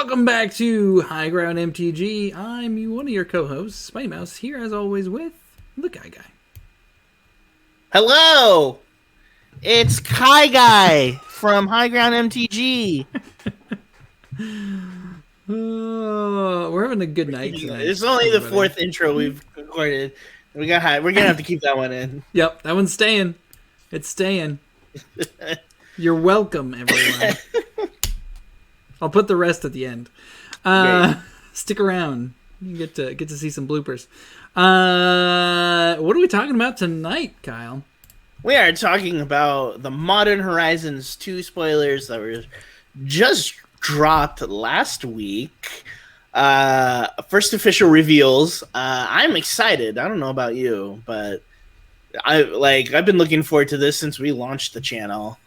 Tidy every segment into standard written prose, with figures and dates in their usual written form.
Welcome back to High Ground MTG. I'm one of your co-hosts, Spiny Mouse, here as always with the Guy. Hello! It's Kai Guy from High Ground MTG. We're having a good night tonight. It's only the fourth intro we've recorded. We're gonna have to keep that one in. Yep, that one's staying. It's staying. You're welcome, everyone. I'll put the rest at the end. Stick around. You get to see some bloopers. What are we talking about tonight, Kyle? We are talking about the Modern Horizons 2 spoilers that were just dropped last week. First official reveals. I'm excited. I don't know about you, but I've been looking forward to this since we launched the channel.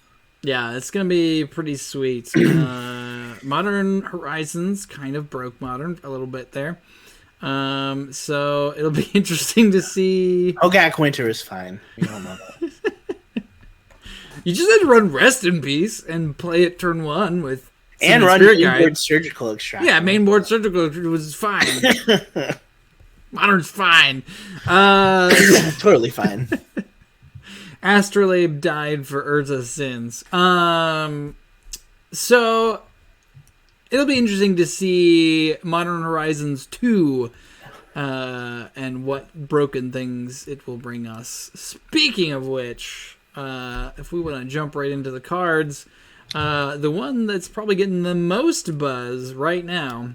Yeah, it's gonna be pretty sweet. Modern Horizons kind of broke Modern a little bit there. So it'll be interesting to see. Hogak Winter is fine. You don't know that. You just had to run Rest in Peace and play it turn 1 with and run mainboard Surgical Extraction. Yeah, mainboard Surgical was fine. Modern's fine. Totally fine. Astrolabe died for Urza's sins. So it'll be interesting to see Modern Horizons 2 and what broken things it will bring us. Speaking of which, if we want to jump right into the cards, the one that's probably getting the most buzz right now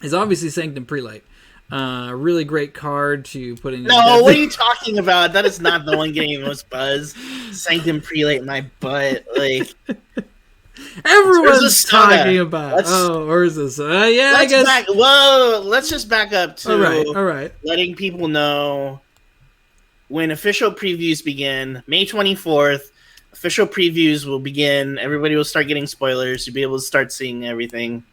is obviously Sanctum Prelay. Really great card to put in. No, what are you talking about? That is not the one getting the most buzz. Sanctum Prelay my butt. Like everyone's talking about. Urzas. Yeah, I guess. Let's just back up to all right. Letting people know when official previews begin. May 24th, official previews will begin. Everybody will start getting spoilers. You'll be able to start seeing everything.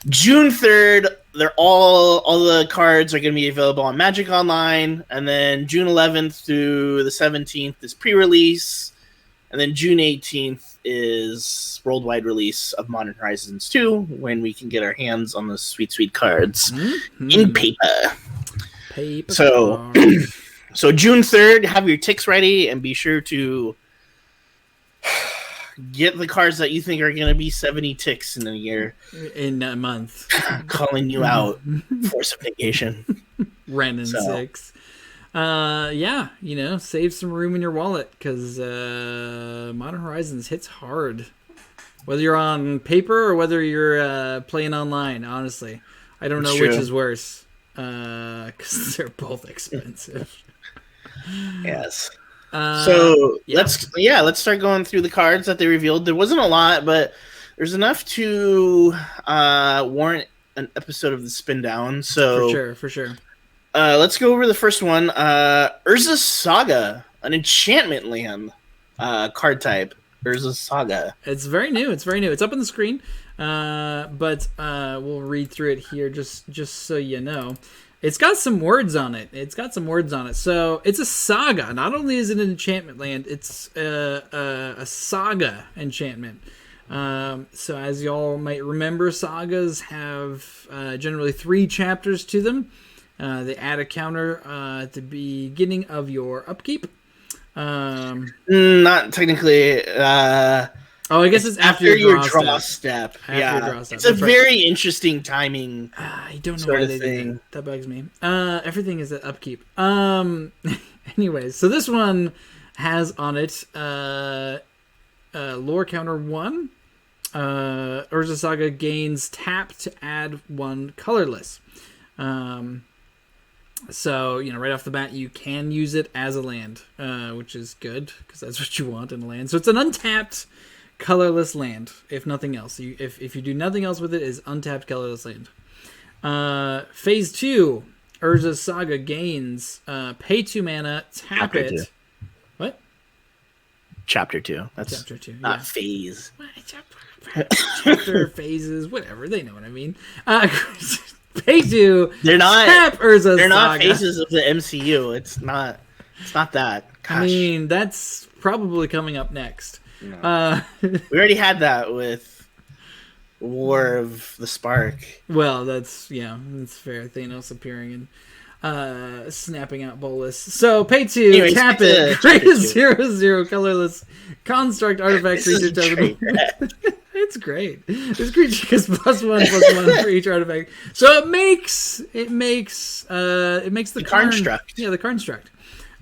June 3rd, all the cards are going to be available on Magic Online, and then June 11th through the 17th is pre-release, and then June 18th is worldwide release of Modern Horizons 2, when we can get our hands on the sweet, sweet cards in paper. So June 3rd, have your ticks ready, and be sure to get the cards that you think are going to be 70 ticks in a year. In a month. Calling you out. Force of negation. Renin 6. Yeah, save some room in your wallet, because Modern Horizons hits hard. Whether you're on paper or whether you're playing online, honestly. I don't know which is worse, because they're both expensive. Yes. Let's start going through the cards that they revealed. There wasn't a lot, but there's enough to warrant an episode of the Spindown. So for sure. Let's go over the first one. Urzas Saga, an enchantment land card type. Urzas Saga. It's very new. It's up on the screen, but we'll read through it here just so you know. It's got some words on it. So it's a saga. Not only is it an enchantment land, it's a saga enchantment. So as y'all might remember, sagas have generally 3 chapters to them. They add a counter at the beginning of your upkeep. Not technically. I guess it's after your draw step. It's a very interesting timing. I don't know why they did that. That bugs me. Everything is at upkeep. Anyways, so this one has on it lore counter 1. Urzas Saga gains tap to add 1 colorless. So, right off the bat, you can use it as a land, which is good, because that's what you want in a land. So it's an untapped colorless land, if nothing else. If you do nothing else with it, is untapped colorless land. Phase 2, Urzas Saga gains pay 2 mana, tap it. 2. What? Chapter 2. That's Chapter 2. Not phase. Chapter phases, whatever. They know what I mean. Pay 2. They're not. Tap Urzas They're not Saga. phases of the MCU. It's not that. Gosh. I mean, that's probably coming up next. No. We already had that with War of the Spark. Well, that's fair. Thanos appearing and snapping out Bolus. So pay 2, Anyways, tap it, create a 0/0 colorless construct artifact creature token. It's great. This creature gets +1/+1 for each artifact. So it makes the construct. Yeah, the construct.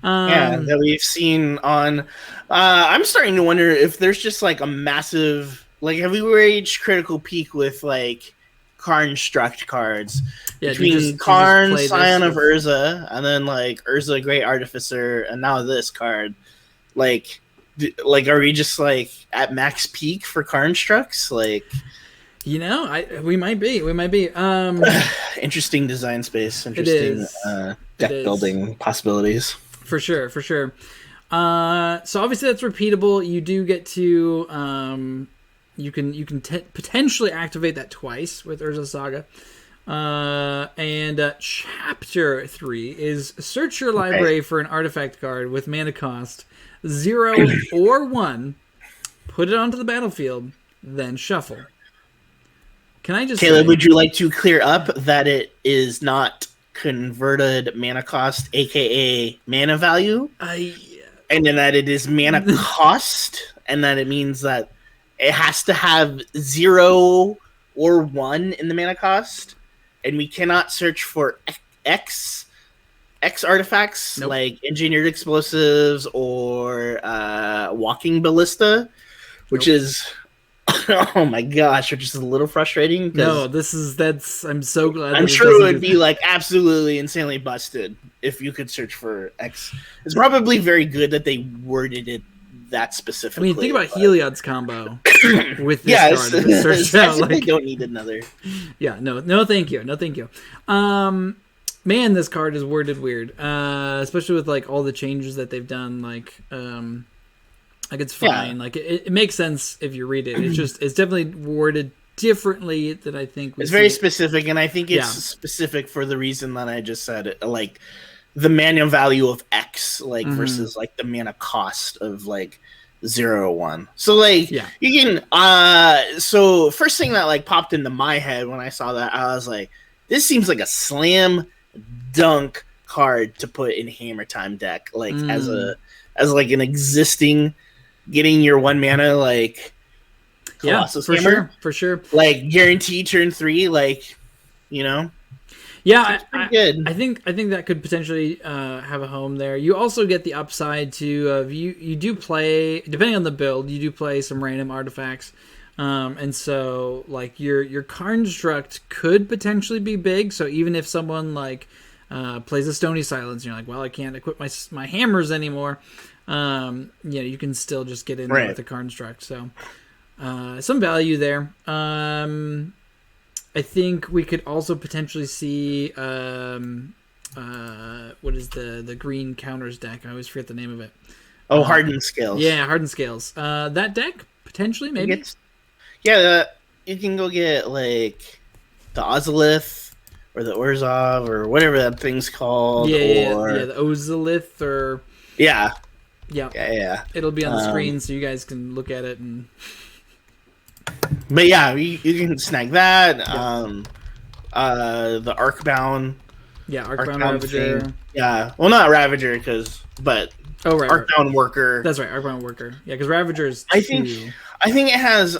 That we've seen on. I'm starting to wonder if there's just like a massive, like, have we reached critical peak with like construct cards between Karn, Scion of Urza, and then like Urza Great Artificer, and now this card, like are we just like at max peak for constructs? Like, we might be. Interesting design space. Interesting deck building possibilities. For sure. So obviously that's repeatable. You do get to you can potentially activate that twice with Urzas Saga. And chapter 3 is search your library for an artifact card with mana cost 0 or 1. Put it onto the battlefield, then shuffle. Can I just Caleb, would you like to clear up that it is not converted mana cost, aka mana value, and then that it is mana cost, and that it means that it has to have 0 or 1 in the mana cost, and we cannot search for X artifacts like engineered explosives or walking ballista, which is oh my gosh, which is a little frustrating. No, I'm so glad. I'm sure it would be like absolutely insanely busted if you could search for X. It's probably very good that they worded it that specifically. I mean, think about Heliod's combo with this card. They don't need another. Yeah, no, thank you. Man, this card is worded weird, especially with like all the changes that they've done. Like it's fine. Yeah. Like it makes sense if you read it. It's definitely worded differently than I think. It's very specific, and I think it's specific for the reason that I just said. Like the mana value of X, like versus like the mana cost of like 0 or 1. So like you can. So first thing that like popped into my head when I saw that, I was like, this seems like a slam dunk card to put in Hammer Time deck, like as like an existing getting your 1 mana like Colossus Hammer. For sure, like guarantee turn 3, like Yeah, I think that could potentially have a home there. You also get the upside to you do play, depending on the build, you do play some random artifacts. And so like your construct could potentially be big. So even if someone like plays a Stony Silence and you're like, well, I can't equip my hammers anymore, you can still just get in there with the construct. So some value there. I think we could also potentially see what is the green counters deck? I always forget the name of it. Hardened Scales. Yeah, Hardened Scales. That deck potentially maybe. You can go get like the Ozolith or the Orzhov or whatever that thing's called. The Ozolith or yeah. It'll be on the screen so you guys can look at it and. But yeah, you can snag that. The Arcbound. Yeah, Arcbound Ravager. Thing. Yeah, well, not Ravager but Arcbound Worker. That's right, Arcbound Worker. Yeah, because Ravager's. I think it has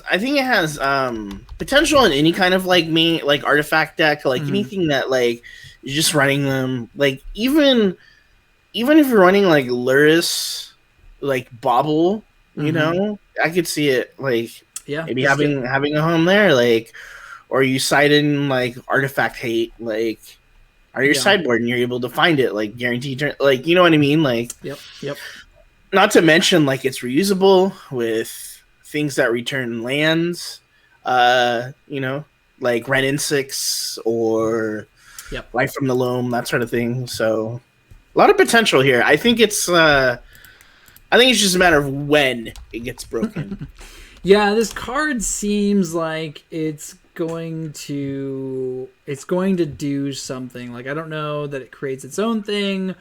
potential in any kind of like main like artifact deck, like anything that like you're just running them. Like even if you're running like Luris, like Bobble, I could see it like. Yeah, maybe having a home there, like, or you side in like Artifact Hate, like, or your sideboard and you're able to find it, like, guaranteed, like, you know what I mean, like. Yep. Not to mention, like, it's reusable with things that return lands, like Wrenn 6 or Life from the Loam, that sort of thing. So, a lot of potential here. I think it's just a matter of when it gets broken. Yeah, this card seems like it's going to do something. Like, I don't know that it creates its own thing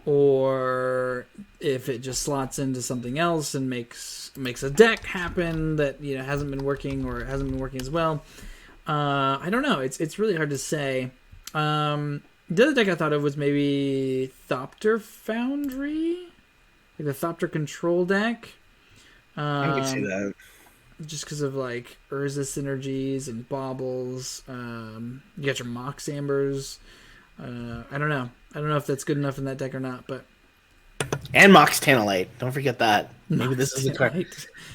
or if it just slots into something else and makes a deck happen that hasn't been working or hasn't been working as well. I don't know. It's really hard to say. The other deck I thought of was maybe Thopter Foundry, like the Thopter Control deck. I can see that. Just because of like Urza synergies and baubles. You got your Mox Ambers. I don't know. I don't know if that's good enough in that deck or not, but. And Mox Tantalite. Don't forget that. Maybe Mox this is the card.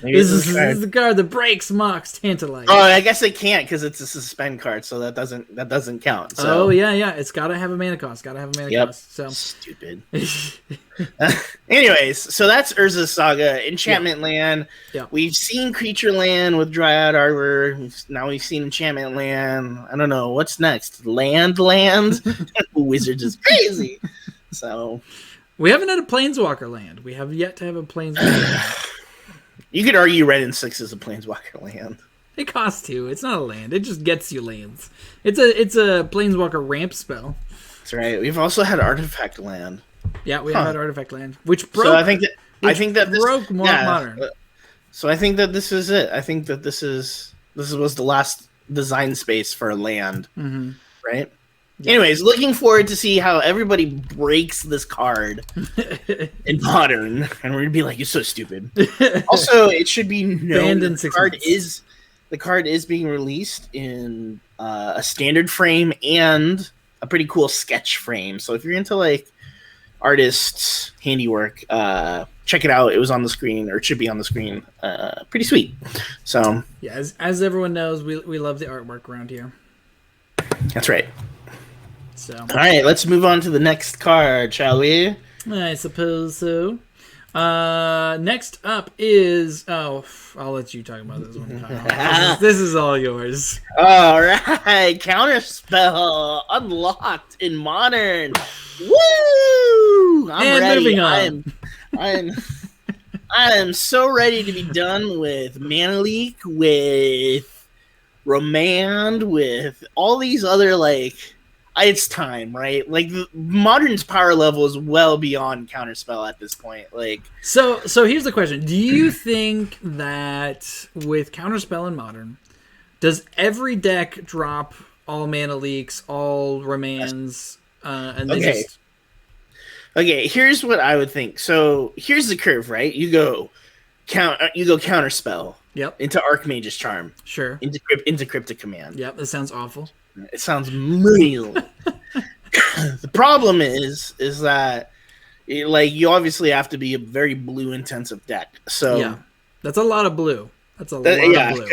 This is the card that breaks Mox Tantalite. Oh, I guess it can't because it's a suspend card, so that doesn't count. So. Oh yeah. It's got to have a mana cost. Cost. So stupid. Anyways, so that's Urza's Saga, Enchantment Land. Yeah. We've seen Creature Land with Dryad Arbor. Now we've seen Enchantment Land. I don't know what's next. Land. Wizards is crazy. So. We haven't had a Planeswalker land. We have yet to have a Planeswalker land. You could argue Red and 6 is a Planeswalker land. It costs 2. It's not a land. It just gets you lands. It's a Planeswalker ramp spell. That's right. We've also had Artifact Land. Yeah, we have had Artifact Land, which broke. So I think that this broke Modern. So I think that this is it. I think that this was the last design space for a land, right? Yeah. Anyways, looking forward to see how everybody breaks this card in Modern, and we're gonna be like, "You're so stupid." Also, it should be known the card is being released in a standard frame and a pretty cool sketch frame. So if you're into like artists' handiwork, check it out. It was on the screen, or it should be on the screen. Pretty sweet. So yeah, as everyone knows, we love the artwork around here. That's right. So. All right, let's move on to the next card, shall we? I suppose so. Next up is... Oh, I'll let you talk about this one, Kyle. This is all yours. All right, Counterspell Unlocked in Modern. Woo! I'm ready. Moving on. I am so ready to be done with Mana Leak, with Remand, with all these other, like... It's time, right? Like Modern's power level is well beyond Counterspell at this point. Like, so here's the question: do you think that with Counterspell in Modern, does every deck drop all Mana Leaks, all Remands, and then just... Okay, here's what I would think. So here's the curve, right? You go Counterspell. Yep. Into Archmage's Charm. Sure. Into Cryptic Command. Yep. That sounds awful. It sounds real. The problem is that you obviously have to be a very blue intensive deck. So yeah, that's a lot of blue. That's a lot of blue.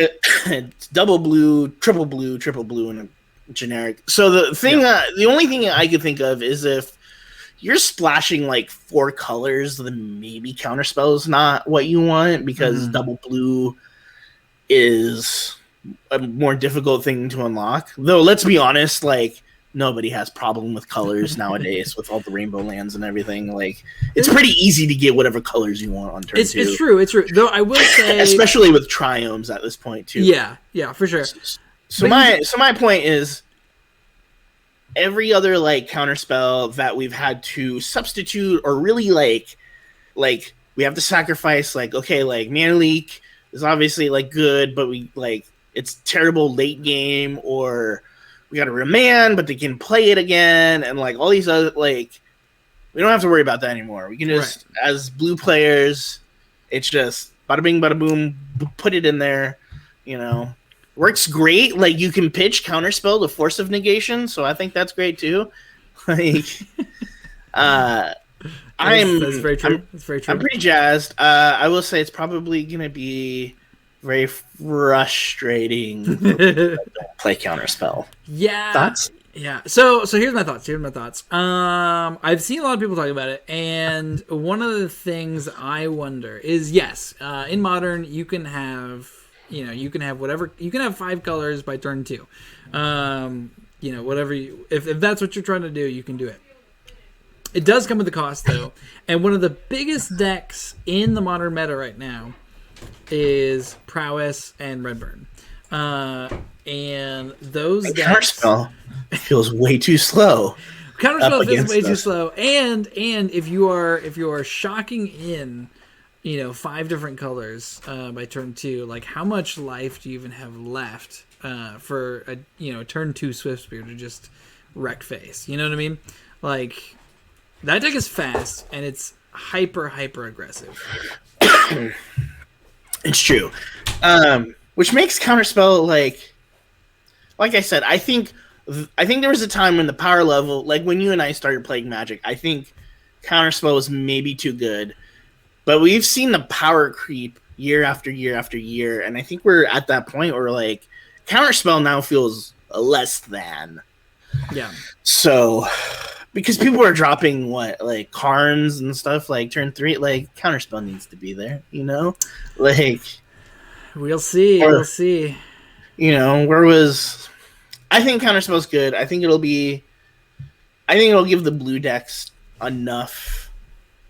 It's double blue, triple blue, and a generic. So the only thing I could think of is if you're splashing like 4 colors, then maybe Counterspell is not what you want because double blue is a more difficult thing to unlock. Though, let's be honest, like, nobody has problem with colors nowadays with all the rainbow lands and everything. Like, it's pretty easy to get whatever colors you want on turn 2. It's true. Though I will say... especially with triomes at this point, too. Yeah, for sure. So my point is, every other, like, Counterspell that we've had to substitute or really, like we have to sacrifice, like, okay, like, Mana Leak is obviously, like, good, but we, like, it's terrible late game, or we got to remand, but they can play it again, and like all these other, like, we don't have to worry about that anymore. We can just, as blue players, it's just bada bing, bada boom, put it in there, works great. Like, you can pitch Counterspell to Force of Negation, so I think that's great too. Like, that's very true. That's very true. I'm pretty jazzed. I will say it's probably gonna be very frustrating to play Counterspell. Yeah. Thoughts? Yeah. So here's my thoughts. I've seen a lot of people talk about it, and one of the things I wonder is, yes, in Modern you can have whatever, you can have 5 colors by turn 2. Whatever if that's what you're trying to do, you can do it. It does come with a cost though, and one of the biggest decks in the Modern meta right now is Prowess and Redburn. And those decks... Counterspell feels way too slow. Counterspell feels way too slow. And if you are shocking in, 5 different colors by turn 2, like, how much life do you even have left for a turn 2 Swiftspear to just wreck face. You know what I mean? Like, that deck is fast and it's hyper aggressive. It's true. Which makes Counterspell like I said, I think there was a time when the power level, like when you and I started playing Magic, I think Counterspell was maybe too good. But we've seen the power creep year after year after year, and I think we're at that point where like Counterspell now feels less than. Yeah. So because people are dropping like Karns and stuff like turn 3, like Counterspell needs to be there, you know? Like we'll see. We'll see. You know, I think Counterspell's good. I think it'll give the blue decks enough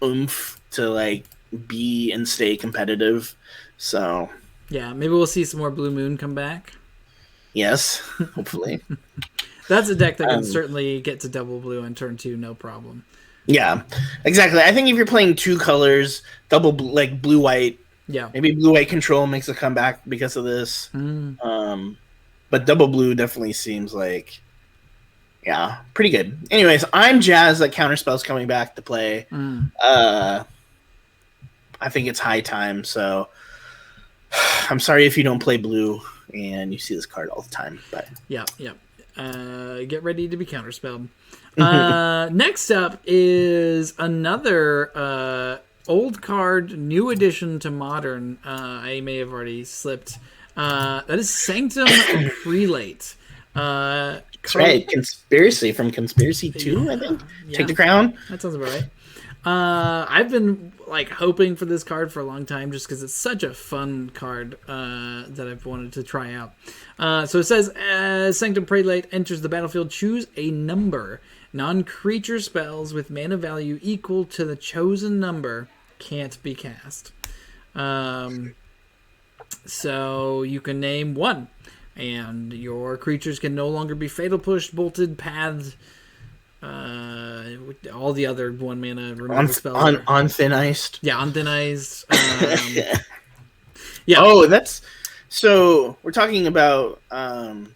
oomph to like be and stay competitive. So yeah, maybe we'll see some more Blue Moon come back. Yes, hopefully. That's a deck that can certainly get to double blue on turn 2, no problem. Yeah, exactly. I think if you're playing 2 colors, double like blue white, yeah, maybe blue white control makes a comeback because of this. But double blue definitely seems like, yeah, pretty good. Anyways, I'm jazzed that Counterspell's coming back to play. I think it's high time. So I'm sorry if you don't play blue and you see this card all the time. But yeah. Get ready to be counterspelled. Next up is another old card, new addition to Modern. I may have already slipped. That is Sanctum Prelay. That's right. Conspiracy from Conspiracy 2, I think. Yeah. Take the Crown. That sounds about right. I've been like hoping for this card for a long time just because it's such a fun card that I've wanted to try out. So it says, as Sanctum Prelay enters the battlefield, choose a number. Non-creature spells with mana value equal to the chosen number can't be cast. So you can name 1, and your creatures can no longer be fatal pushed, bolted, pathed, all the other 1 mana removal spells. On thin iced. Yeah, on thin iced. Yeah. Oh, that's so. We're talking about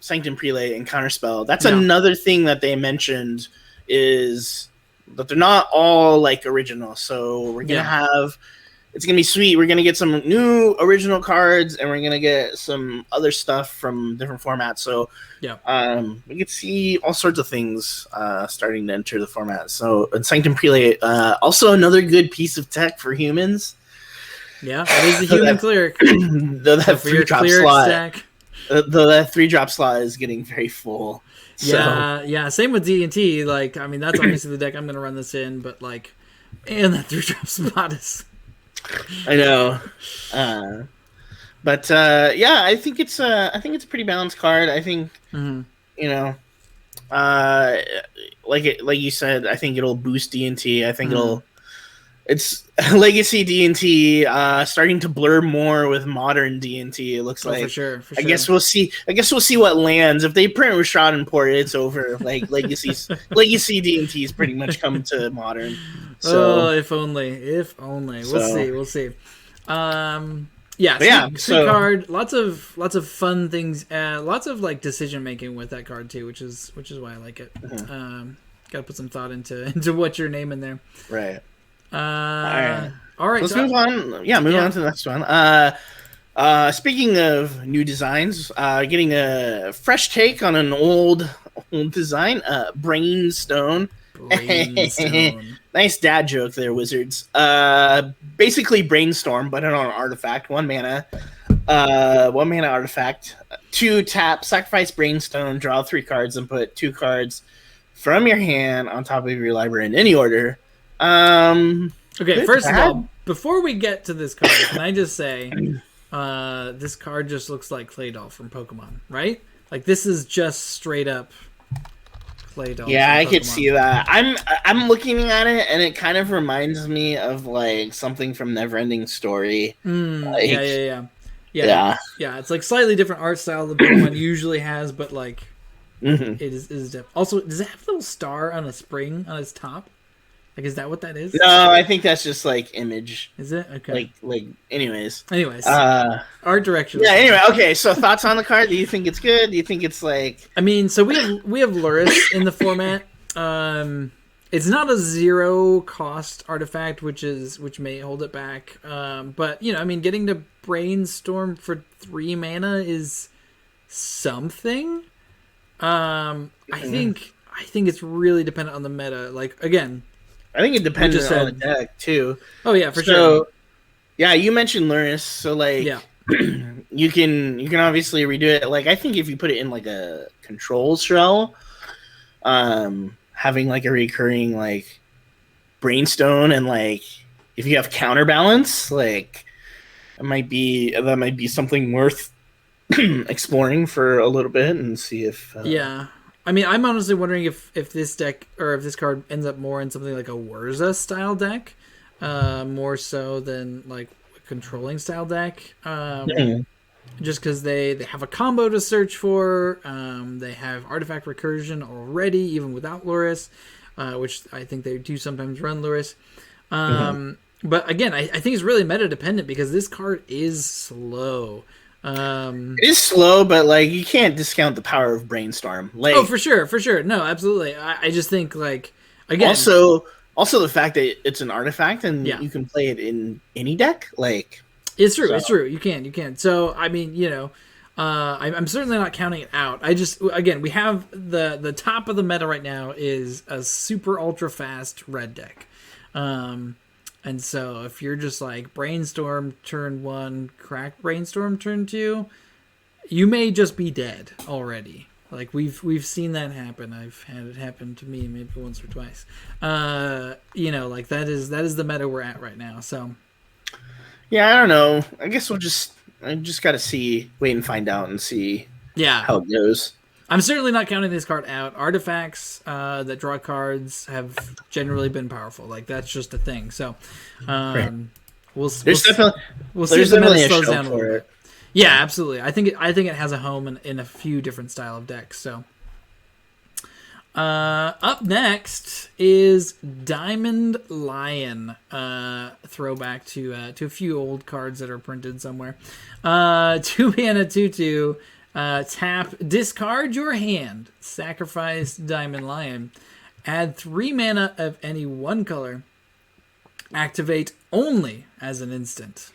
Sanctum Prelay and Counterspell. That's another thing that they mentioned is that they're not all like original. So we're gonna have. It's gonna be sweet. We're gonna get some new original cards, and we're gonna get some other stuff from different formats. So, we get to see all sorts of things starting to enter the format. So, Sanctum Prelay, also another good piece of tech for humans. Yeah, it is the human cleric. Though that 3-drop slot, though that 3-drop slot is getting very full. So. Yeah. Same with D&T. Like, I mean, that's obviously the deck I'm gonna run this in, but like, and that 3-drop slot is. I know, but I think it's a pretty balanced card. I think you know, like you said, I think it'll boost D&T. I think it's Legacy D&T starting to blur more with modern D&T. It looks like for sure. I guess we'll see what lands. If they print Rashad and Port, it's over. Like Legacy D&T is pretty much come to modern. So, if only. We'll see. Sweet card. Lots of fun things. Lots of like decision making with that card too, which is why I like it. Got to put some thought into what you're naming there. Right. All right. Let's move on. Yeah, move on to the next one. Speaking of new designs, getting a fresh take on an old design. Brainstorm. Nice dad joke there, Wizards. Basically Brainstorm, but on an artifact. 1 mana. 1 mana artifact. 2 tap, sacrifice Brainstorm, draw 3 cards, and put 2 cards from your hand on top of your library in any order. Okay, first of all, before we get to this card, can I just say this card just looks like Claydol from Pokemon, right? Like this is just straight up Claydol. Yeah, I could see that. I'm looking at it, and it kind of reminds me of like something from Neverending Story. Yeah. It's like slightly different art style than Pokemon usually has, but like it is different. Also, does it have a little star on a spring on its top? Like, is that what that is? No, I think that's just like image. Is it? Okay. Anyways. Art direction. Yeah. Anyway, okay. So thoughts on the card? Do you think it's good? Do you think it's like? I mean, so we have Luris in the format. It's not a 0 cost artifact, which may hold it back. But I mean, getting to Brainstorm for 3 mana is something. I think it's really dependent on the meta. Like, again, I think it depends on the deck too. Oh yeah, for sure. Yeah, you mentioned Luris, so like, you can obviously redo it. Like, I think if you put it in like a control shell, having like a recurring like Brainstorm, and like if you have counterbalance, like that might be something worth exploring for a little bit and see if. I mean, I'm honestly wondering if this deck, or if this card ends up more in something like a Urzas style deck, more so than like a controlling style deck. Just because they have a combo to search for, they have artifact recursion already, even without Luris, which I think they do sometimes run Luris. But again, I think it's really meta dependent because this card is slow. It is slow, but like you can't discount the power of Brainstorm. Like, oh, for sure. No, absolutely. I just think like, again, also the fact that it's an artifact and you can play it in any deck, like it's true. So. It's true. You can. So I mean, I'm certainly not counting it out. I just, again, we have the top of the meta right now is a super ultra fast red deck. And so if you're just like Brainstorm turn 1, crack Brainstorm turn 2, you may just be dead already. Like we've seen that happen. I've had it happen to me maybe once or twice. Like that is the meta we're at right now. So yeah, I don't know. I guess I just got to wait and find out and see how it goes. I'm certainly not counting this card out. Artifacts that draw cards have generally been powerful. Like, that's just a thing. So, we'll see if the meta slows down a little bit. Yeah, absolutely. I think it has a home in a few different style of decks. So, up next is Diamond Lion. Throwback to a few old cards that are printed somewhere. 2 mana 2/2. Tap, discard your hand, sacrifice Diamond Lion, add 3 mana of any one color, activate only as an instant.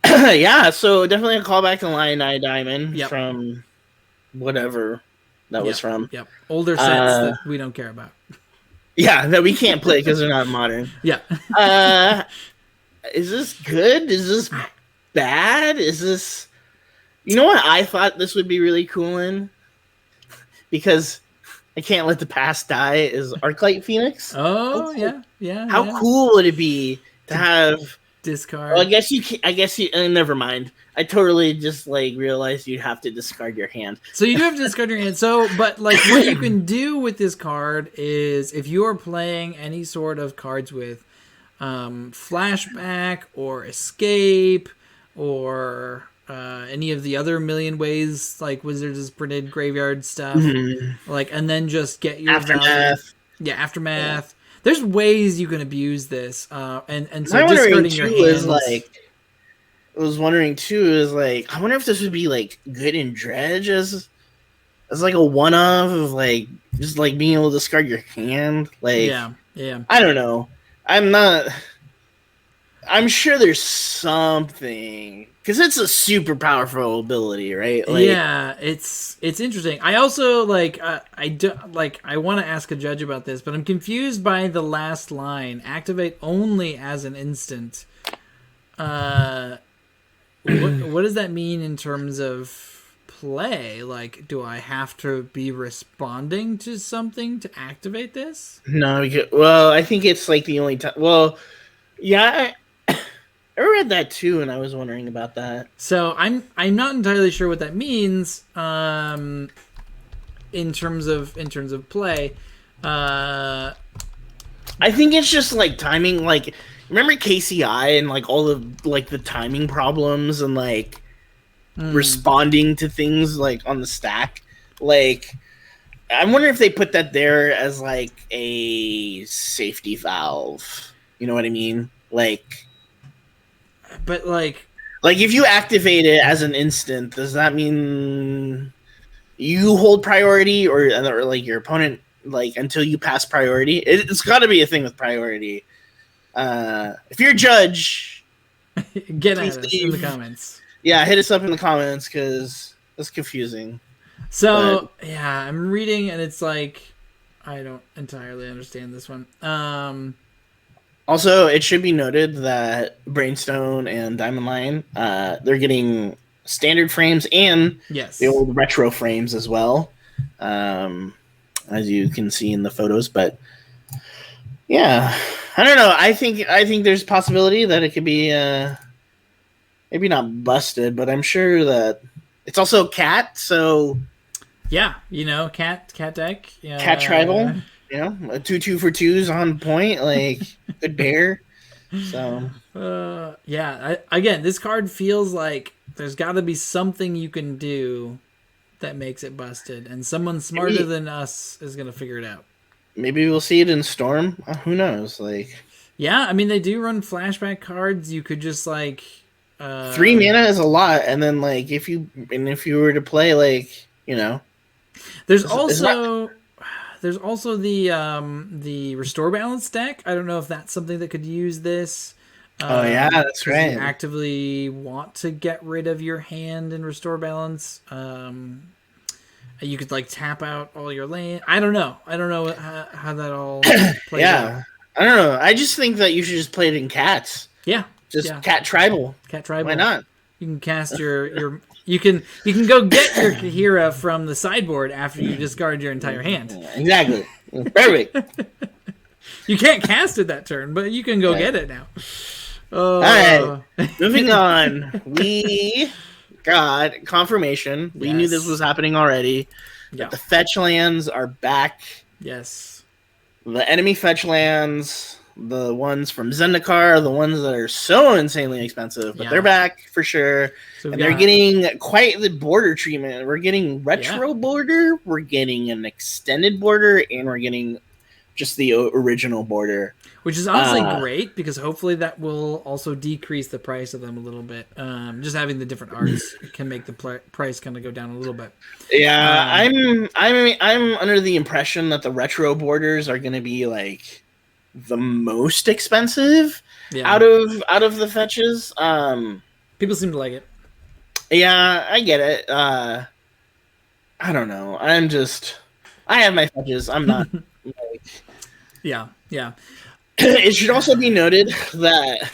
Yeah, so definitely a callback to Lion Eye Diamond from whatever that was from. Yep, older sets that we don't care about. Yeah, that we can't play because they're not modern. Yeah. Is this good? Is this bad? Is this... You know what I thought this would be really cool in? Because I can't let the past die is Arclight Phoenix. Oh, yeah. How cool would it be to have... Discard. Well, I guess you never mind. I totally just like realized you'd have to discard your hand. So you do have to discard your hand. So, but like what you can do with this card is if you are playing any sort of cards with flashback or escape or any of the other million ways like Wizards has printed graveyard stuff, like, and then just get your aftermath. Aftermath. There's ways you can abuse this, and so I'm discarding your hands. I wonder if this would be like good in Dredge as like a one-off of like just like being able to discard your hand. Like, yeah. I don't know. I'm sure there's something because it's a super powerful ability, right? Like, yeah, it's interesting. I also I want to ask a judge about this, but I'm confused by the last line. Activate only as an instant. What does that mean in terms of play? Like, do I have to be responding to something to activate this? No, well, I think it's like the only time. Well, yeah. I read that too, and I was wondering about that. So I'm not entirely sure what that means in terms of play. I think it's just like timing. Like, remember KCI and like all of like the timing problems and like responding to things like on the stack. Like, I wonder if they put that there as like a safety valve. You know what I mean? But like if you activate it as an instant, does that mean you hold priority, or like your opponent, like until you pass priority? It's got to be a thing with priority. If you're a judge, get at us in the comments. Yeah, hit us up in the comments because it's confusing. So yeah, I'm reading and it's like I don't entirely understand this one. Also, it should be noted that Brainstorm and Diamond Line, they're getting standard frames and the old retro frames as well, as you can see in the photos. But yeah, I don't know. I think there's a possibility that it could be maybe not busted, but I'm sure that it's also cat. So yeah, cat deck, cat tribal. A 2/2 for 2s on point, like good bear. So again, this card feels like there's got to be something you can do that makes it busted, and someone smarter than us is gonna figure it out. Maybe we'll see it in Storm. Who knows? Yeah, I mean they do run flashback cards. You could just 3 mana is a lot, and then if you were to play there's also the Restore Balance deck. I don't know if that's something that could use this. Oh yeah, that's right. You actively want to get rid of your hand in Restore Balance. You could tap out all your land. I don't know how that all plays out. I don't know. I just think that you should just play it in cats. Yeah, cat tribal. Cat tribal. Why not? You can cast your you can go get your Kahira from the sideboard after you discard your entire hand. Exactly. Perfect. You can't cast it that turn, but you can go get it now. All right. Moving on. We got confirmation. We knew this was happening already. That the Fetchlands are back. Yes. The enemy Fetchlands, the ones from Zendikar, the ones that are so insanely expensive, but they're back for sure. So and they're getting quite the border treatment. We're getting retro border, we're getting an extended border, and we're getting just the original border. Which is honestly great, because hopefully that will also decrease the price of them a little bit. Just having the different arts can make the price kind of go down a little bit. Yeah, I'm under the impression that the retro borders are going to be the most expensive out of the fetches. People seem to like it. Yeah, I get it. I don't know. I have my fetches. I'm not. Yeah. It should also be noted that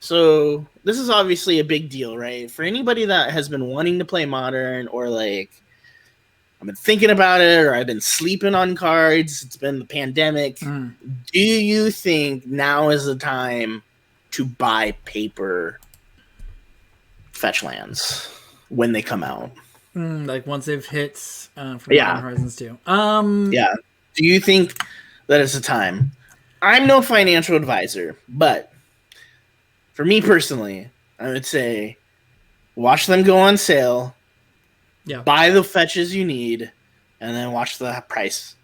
this is obviously a big deal, right? For anybody that has been wanting to play Modern, or I've been thinking about it, or I've been sleeping on cards, it's been the pandemic. Do you think now is the time to buy paper Fetchlands when they come out? Once they've hit from Modern Horizons 2. Yeah. Do you think that it's the time? I'm no financial advisor, but for me personally, I would say watch them go on sale, buy the fetches you need, and then watch the price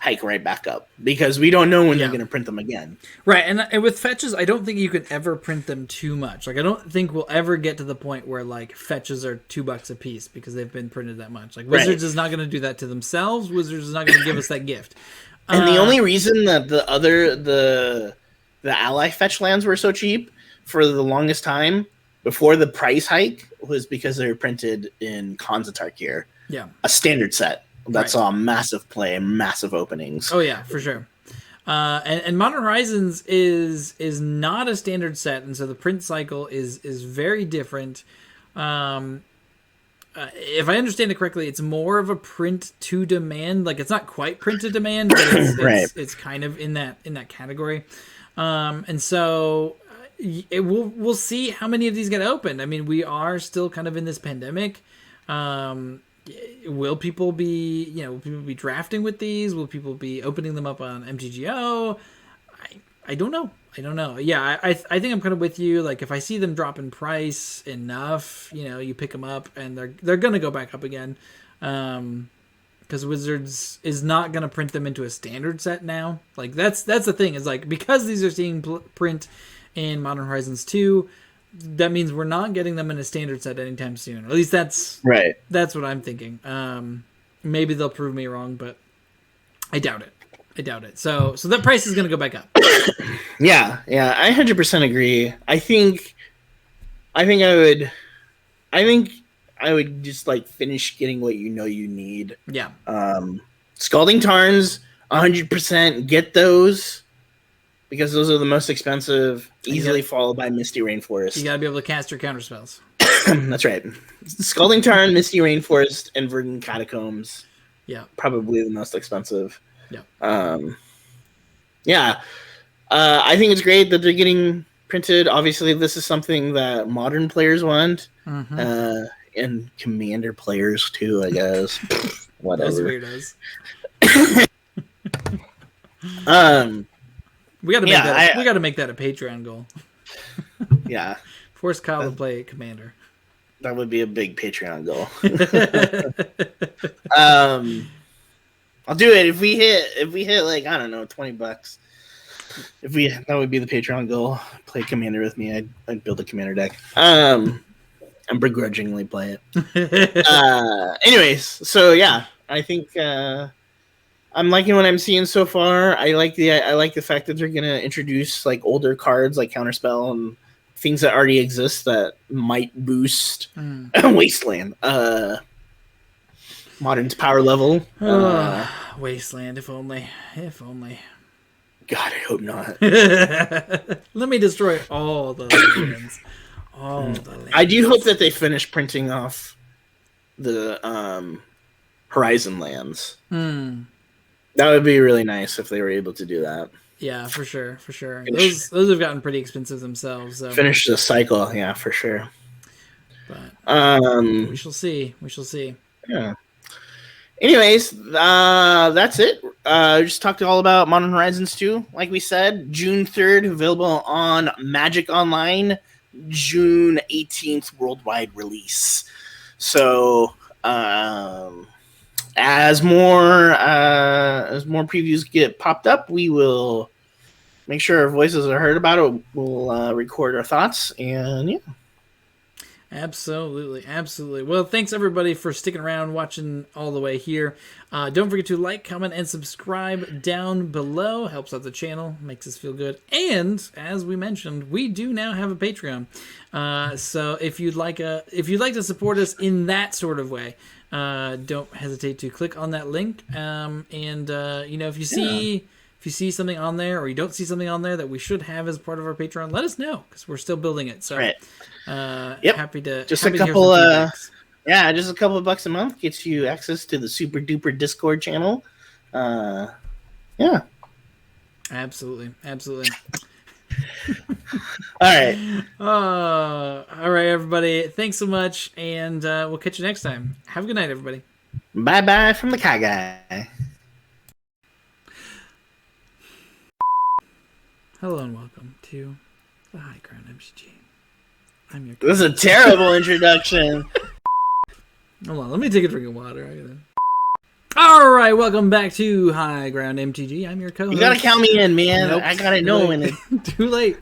hike right back up, because we don't know when they're going to print them again. Right, and with fetches, I don't think you can ever print them too much. I don't think we'll ever get to the point where fetches are $2 a piece because they've been printed that much. Wizards is not going to do that to themselves. Wizards is not going to give us that gift. And the only reason that the ally Fetchlands were so cheap for the longest time before the price hike was because they were printed in Konzatar gear. Yeah. A standard set that saw massive play and massive openings. Oh yeah, for sure. And Modern Horizons is not a standard set, and so the print cycle is very different. If I understand it correctly, it's more of a print to demand. It's not quite print to demand, but it's kind of in that category. And so we'll see how many of these get opened. I mean, we are still kind of in this pandemic. Will people be drafting with these? Will people be opening them up on MTGO? I don't know. Yeah, I think I'm kind of with you. If I see them drop in price enough, you pick them up, and they're gonna go back up again. because Wizards is not going to print them into a standard set now. Like that's the thing, is like, because these are seeing print in Modern Horizons 2, that means we're not getting them in a standard set anytime soon. Or at least that's what I'm thinking. Maybe they'll prove me wrong, but I doubt it. So that price is going to go back up. Yeah, I 100% agree. I think I would just like finish getting what you need. Yeah. Scalding Tarns, 100% get those, because those are the most expensive, easily followed by Misty Rainforest. You gotta be able to cast your counterspells. That's right. Scalding Tarn, Misty Rainforest, and Verdant Catacombs. Yeah. Probably the most expensive. Yeah. I think it's great that they're getting printed. Obviously, this is something that modern players want. Mm-hmm. And Commander players too, I guess. Whatever. Those weirdos. We gotta make that a Patreon goal. Yeah. Force Kyle to play Commander. That would be a big Patreon goal. I'll do it if we hit like, I don't know, $20. That would be the Patreon goal. Play Commander with me. I'd build a Commander deck. And begrudgingly play it. Anyways, so yeah, I think I'm liking what I'm seeing so far. I like the fact that they're gonna introduce like older cards like Counterspell and things that already exist that might boost Wasteland. Modern's power level. Wasteland, if only. God, I hope not. Let me destroy all the lands. I do hope that they finish printing off the Horizon lands. That would be really nice if they were able to do that. Yeah, for sure. Those have gotten pretty expensive themselves. So. Finish the cycle, yeah, for sure. But we shall see. Yeah. Anyways, that's it. Just talked all about Modern Horizons 2. Like we said, June 3rd, available on Magic Online. June 18th, worldwide release. So, as more previews get popped up, we will make sure our voices are heard about it. We'll record our thoughts, and yeah. Absolutely. Well, thanks everybody for sticking around, watching all the way here. Don't forget to like, comment, and subscribe down below. Helps out the channel, makes us feel good. And as we mentioned, we do now have a Patreon. So if you'd like to support us in that sort of way, don't hesitate to click on that link. If you see something on there, or you don't see something on there that we should have as part of our Patreon, let us know, because we're still building it. So, happy to just happy a couple. Just a couple of bucks a month gets you access to the super duper Discord channel. Absolutely. All right, everybody. Thanks so much, and we'll catch you next time. Have a good night, everybody. Bye from the Kai Guy. Hello and welcome to the High Ground MTG. I'm your. This is a terrible introduction. Hold on, let me take a drink of water. All right, welcome back to High Ground MTG. I'm your co-host. You gotta count me in, man. Nope, I gotta know when it. Too late.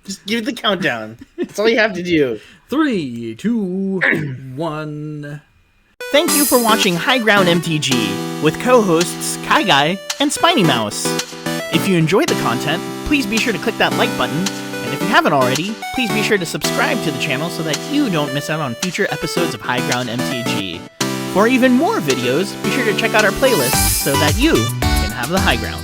Just give the countdown. That's all you have to do. 3, 2, 1. Thank you for watching High Ground MTG with co-hosts Kai Guy and Spiny Mouse. If you enjoyed the content, please be sure to click that like button, and if you haven't already, please be sure to subscribe to the channel so that you don't miss out on future episodes of High Ground MTG. For even more videos, be sure to check out our playlists so that you can have the high ground.